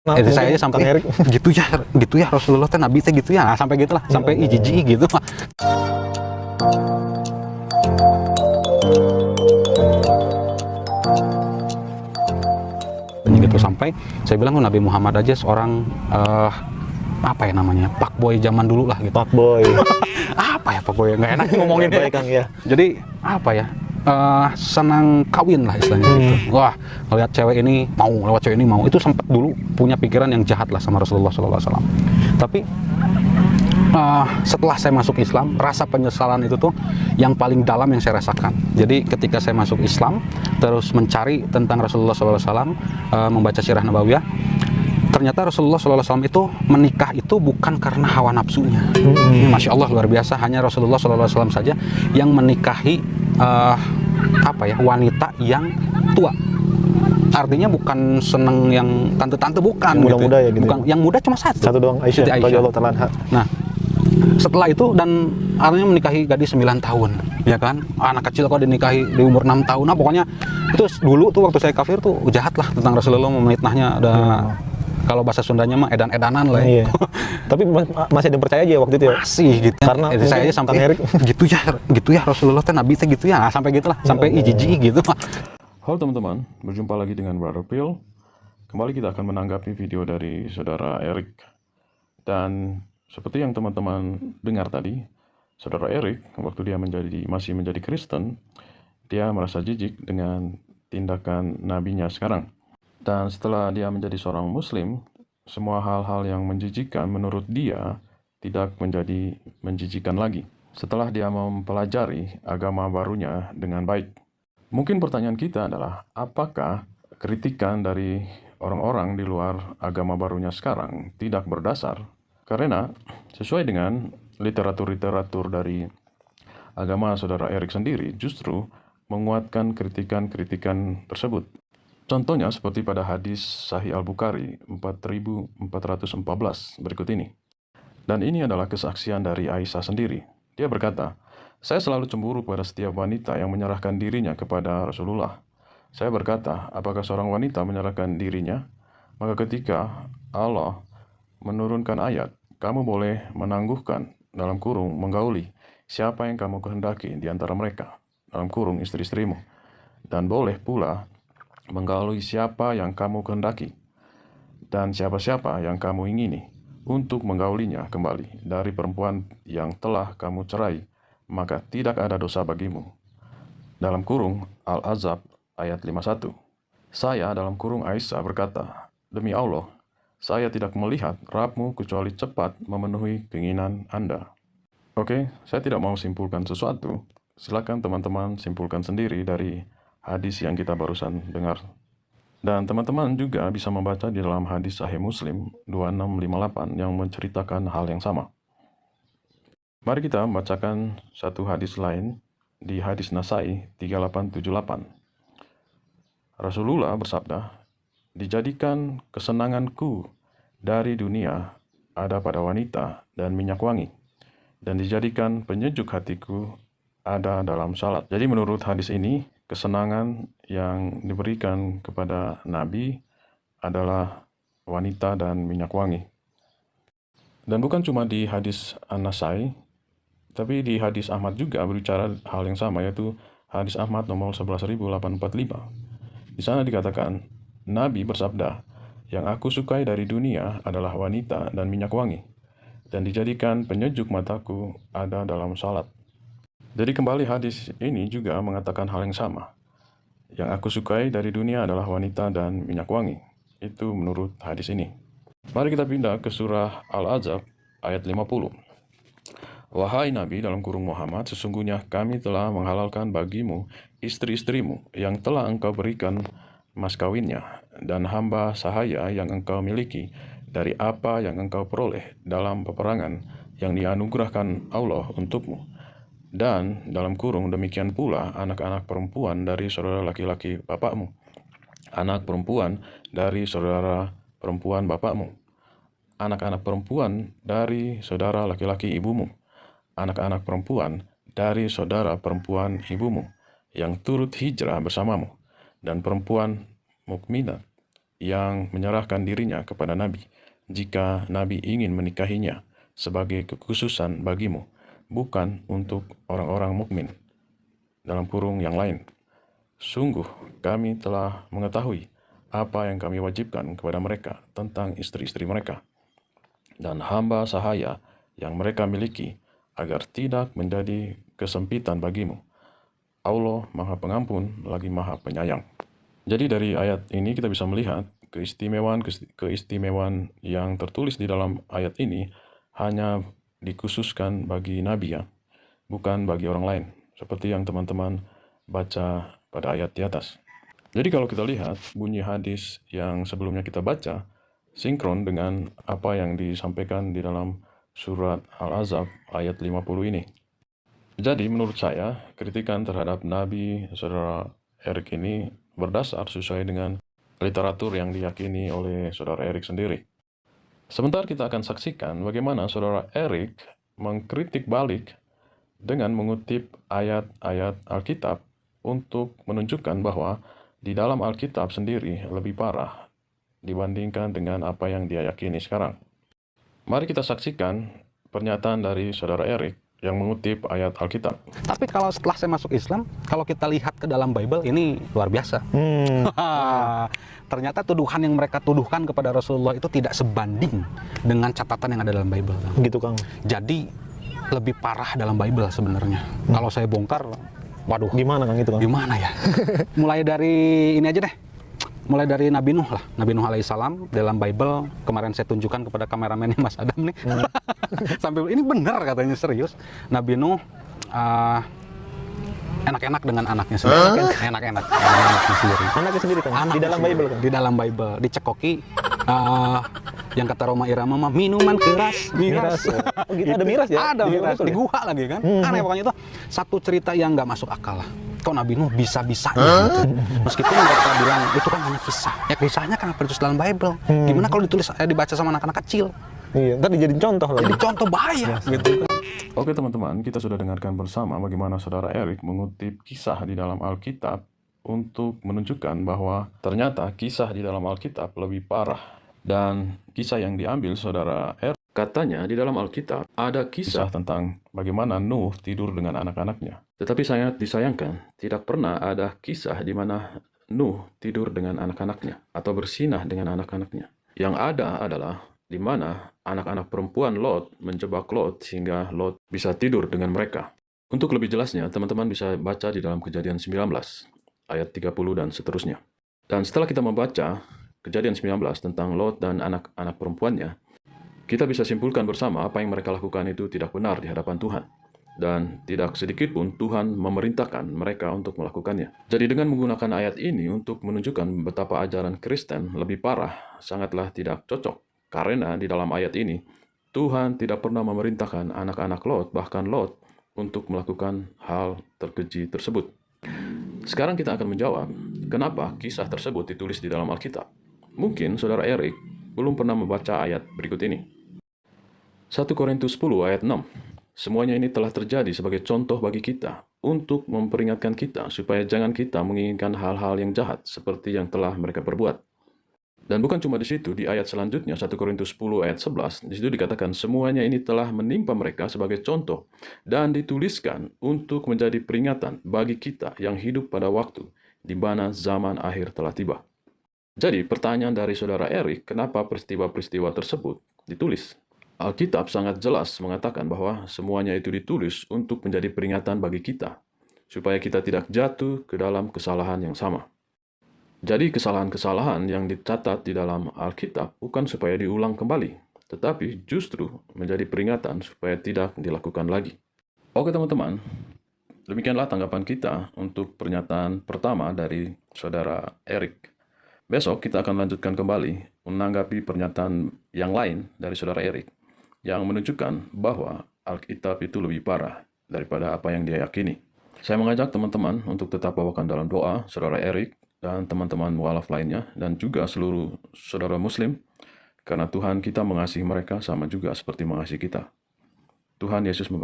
Nah, Saya aja Kang sampai Erik. gitu ya Rasulullah teh nabi teh gitu ya, nah, sampai gitulah, sampai jijik gitu. Gitu sampai saya bilang Nabi Muhammad aja seorang apa ya namanya, Pak Boy zaman dulu lah gitu. Pak Boy. Apa ya Pak Boy, nggak enak ngomongin Baik Kang ya. Jadi apa ya, senang kawin lah istilahnya gitu. Wah, ngeliat cewek ini mau, lewat cewek ini mau, itu sempat dulu punya pikiran yang jahat lah sama Rasulullah SAW. Tapi setelah saya masuk Islam, rasa penyesalan itu tuh yang paling dalam yang saya rasakan. Jadi ketika saya masuk Islam, terus mencari tentang Rasulullah SAW, membaca sirah nabawiyah, ternyata Rasulullah SAW itu menikah itu bukan karena hawa nafsunya. Masya Allah, luar biasa. Hanya Rasulullah SAW saja yang menikahi apa ya, wanita yang tua. Artinya bukan seneng yang tante-tante, bukan. Yang muda-muda gitu. ya gitu. Bukan, yang muda cuma satu Doang, Aisyah. Radhiyallahu ta'ala anha. Nah, setelah itu dan artinya menikahi gadis 9 tahun, ya kan? Anak kecil kok dinikahi di umur 6 tahun. Nah, pokoknya itu dulu tuh waktu saya kafir tuh jahat lah tentang Rasulullah, memitnahnya. Ada kalau bahasa Sundanya mah edan-edanan lah ya. Iya. Tapi masih ada yang percaya aja waktu itu ya? Masih gitu. Karena saya aja sampai Kang Erik. gitu ya Rasulullah teh nabi teh gitu ya, nah, sampai gitulah, sampai jijik gitu. Halo teman-teman, berjumpa lagi dengan Brother Phil. Kembali kita akan menanggapi video dari saudara Erik. Dan seperti yang teman-teman dengar tadi, saudara Erik waktu dia masih menjadi Kristen, dia merasa jijik dengan tindakan nabinya sekarang. Dan setelah dia menjadi seorang Muslim, semua hal-hal yang menjijikkan menurut dia tidak menjadi menjijikkan lagi. Setelah dia mempelajari agama barunya dengan baik. Mungkin pertanyaan kita adalah, apakah kritikan dari orang-orang di luar agama barunya sekarang tidak berdasar? Karena sesuai dengan literatur-literatur dari agama saudara Erik sendiri justru menguatkan kritikan-kritikan tersebut. Contohnya seperti pada hadis Sahih Al-Bukhari 4414 berikut ini. Dan ini adalah kesaksian dari Aisyah sendiri. Dia berkata, "Saya selalu cemburu pada setiap wanita yang menyerahkan dirinya kepada Rasulullah. Saya berkata, apakah seorang wanita menyerahkan dirinya? Maka ketika Allah menurunkan ayat, kamu boleh menangguhkan, dalam kurung, menggauli, siapa yang kamu kehendaki di antara mereka, dalam kurung, istri-istrimu. Dan boleh pula menggauli siapa yang kamu kehendaki, dan siapa-siapa yang kamu ingini, untuk menggaulinya kembali dari perempuan yang telah kamu cerai, maka tidak ada dosa bagimu." Dalam kurung Al-Azab ayat 51. Saya dalam kurung Aisyah berkata, "Demi Allah, saya tidak melihat Rabbmu kecuali cepat memenuhi keinginan Anda." Oke, saya tidak mau simpulkan sesuatu. Silakan teman-teman simpulkan sendiri dari hadis yang kita barusan dengar. Dan teman-teman juga bisa membaca di dalam hadis Sahih Muslim 2658 yang menceritakan hal yang sama. Mari kita membacakan satu hadis lain di hadis Nasai 3878. Rasulullah bersabda, "Dijadikan kesenanganku dari dunia ada pada wanita dan minyak wangi, dan dijadikan penyejuk hatiku ada dalam salat." Jadi menurut hadis ini, kesenangan yang diberikan kepada Nabi adalah wanita dan minyak wangi. Dan bukan cuma di hadis An-Nasai, tapi di hadis Ahmad juga berbicara hal yang sama, yaitu hadis Ahmad nomor 11.845. Di sana dikatakan, Nabi bersabda, "Yang aku sukai dari dunia adalah wanita dan minyak wangi, dan dijadikan penyejuk mataku ada dalam salat." Jadi kembali hadis ini juga mengatakan hal yang sama. Yang aku sukai dari dunia adalah wanita dan minyak wangi. Itu menurut hadis ini. Mari kita pindah ke surah Al-Azab ayat 50. "Wahai Nabi dalam kurung Muhammad, sesungguhnya kami telah menghalalkan bagimu istri-istrimu yang telah engkau berikan mas kawinnya, dan hamba sahaya yang engkau miliki dari apa yang engkau peroleh dalam peperangan yang dianugerahkan Allah untukmu. Dan dalam kurung demikian pula anak-anak perempuan dari saudara laki-laki bapakmu, anak perempuan dari saudara perempuan bapakmu, anak-anak perempuan dari saudara laki-laki ibumu, anak-anak perempuan dari saudara perempuan ibumu yang turut hijrah bersamamu, dan perempuan mukminat yang menyerahkan dirinya kepada Nabi jika Nabi ingin menikahinya sebagai kekhususan bagimu, bukan untuk orang-orang mukmin dalam kurung yang lain. Sungguh kami telah mengetahui apa yang kami wajibkan kepada mereka tentang istri-istri mereka dan hamba sahaya yang mereka miliki, agar tidak menjadi kesempitan bagimu. Allah Maha Pengampun lagi Maha Penyayang. Jadi dari ayat ini kita bisa melihat keistimewaan yang tertulis di dalam ayat ini hanya dikhususkan bagi Nabi ya, bukan bagi orang lain, seperti yang teman-teman baca pada ayat di atas. Jadi kalau kita lihat bunyi hadis yang sebelumnya kita baca, sinkron dengan apa yang disampaikan di dalam surat Al-Ahzab ayat 50 ini. Jadi menurut saya, kritikan terhadap Nabi Saudara Erik ini berdasar sesuai dengan literatur yang diyakini oleh Saudara Erik sendiri. Sebentar kita akan saksikan bagaimana Saudara Erik mengkritik balik dengan mengutip ayat-ayat Alkitab untuk menunjukkan bahwa di dalam Alkitab sendiri lebih parah dibandingkan dengan apa yang dia yakini sekarang. Mari kita saksikan pernyataan dari Saudara Erik yang mengutip ayat Alkitab. Tapi kalau setelah saya masuk Islam, kalau kita lihat ke dalam Bible, ini luar biasa. Ternyata tuduhan yang mereka tuduhkan kepada Rasulullah itu tidak sebanding dengan catatan yang ada dalam Bible. Gitu Kang. Jadi lebih parah dalam Bible sebenarnya. Kalau saya bongkar, waduh. Gimana Kang itu Kang? Gimana ya? Mulai dari ini aja deh. Mulai dari Nabi Nuh lah. Nabi Nuh alaihissalam dalam Bible, kemarin saya tunjukkan kepada kameramennya Mas Adam nih. Sampai ini benar katanya, serius. Nabi Nuh enak-enak dengan anaknya sendiri. Enak-enak dengan anaknya sendiri. Anaknya sendiri Kang? Di dalam Bible Kang? Di dalam Bible. Dicekoki yang kata Roma Irama mah minuman keras, miras. Oh gitu, ada miras ya? Ada miras, Bible di ya? gua lagi kan. Aneh pokoknya itu satu cerita yang nggak masuk akal lah. Kok Nabi Nuh bisa-bisanya gitu. Meskipun mereka bilang itu kan hanya kisah. Ya kisahnya kenapa ditulis dalam Bible? Gimana kalau ditulis dibaca sama anak-anak kecil? Iya, ntar dijadiin contoh loh. Jadi contoh bahaya gitu. Oke teman-teman, kita sudah dengarkan bersama bagaimana Saudara Erik mengutip kisah di dalam Alkitab untuk menunjukkan bahwa ternyata kisah di dalam Alkitab lebih parah. Dan kisah yang diambil Saudara Erik, katanya di dalam Alkitab ada kisah tentang bagaimana Nuh tidur dengan anak-anaknya. Tetapi sangat disayangkan, tidak pernah ada kisah di mana Nuh tidur dengan anak-anaknya atau bersinah dengan anak-anaknya. Yang ada adalah di mana anak-anak perempuan Lot menjebak Lot sehingga Lot bisa tidur dengan mereka. Untuk lebih jelasnya, teman-teman bisa baca di dalam Kejadian 19, ayat 30 dan seterusnya. Dan setelah kita membaca Kejadian 19 tentang Lot dan anak-anak perempuannya, kita bisa simpulkan bersama apa yang mereka lakukan itu tidak benar di hadapan Tuhan. Dan tidak sedikit pun Tuhan memerintahkan mereka untuk melakukannya. Jadi dengan menggunakan ayat ini untuk menunjukkan betapa ajaran Kristen lebih parah, sangatlah tidak cocok. Karena di dalam ayat ini, Tuhan tidak pernah memerintahkan anak-anak Lot, bahkan Lot, untuk melakukan hal terkeji tersebut. Sekarang kita akan menjawab, kenapa kisah tersebut ditulis di dalam Alkitab? Mungkin Saudara Erik belum pernah membaca ayat berikut ini. 1 Korintus 10 ayat 6. Semuanya ini telah terjadi sebagai contoh bagi kita, untuk memperingatkan kita supaya jangan kita menginginkan hal-hal yang jahat seperti yang telah mereka perbuat. Dan bukan cuma di situ, di ayat selanjutnya 1 Korintus 10 ayat 11, di situ dikatakan semuanya ini telah menimpa mereka sebagai contoh dan dituliskan untuk menjadi peringatan bagi kita yang hidup pada waktu di mana zaman akhir telah tiba. Jadi pertanyaan dari Saudara Erik, kenapa peristiwa-peristiwa tersebut ditulis? Alkitab sangat jelas mengatakan bahwa semuanya itu ditulis untuk menjadi peringatan bagi kita, supaya kita tidak jatuh ke dalam kesalahan yang sama. Jadi kesalahan-kesalahan yang dicatat di dalam Alkitab bukan supaya diulang kembali, tetapi justru menjadi peringatan supaya tidak dilakukan lagi. Oke teman-teman, demikianlah tanggapan kita untuk pernyataan pertama dari Saudara Erik. Besok kita akan lanjutkan kembali menanggapi pernyataan yang lain dari Saudara Erik, yang menunjukkan bahwa Alkitab itu lebih parah daripada apa yang dia yakini. Saya mengajak teman-teman untuk tetap bawakan dalam doa Saudara Erik dan teman-teman mualaf lainnya, dan juga seluruh saudara Muslim, karena Tuhan kita mengasihi mereka sama juga seperti mengasihi kita. Tuhan Yesus memberkati.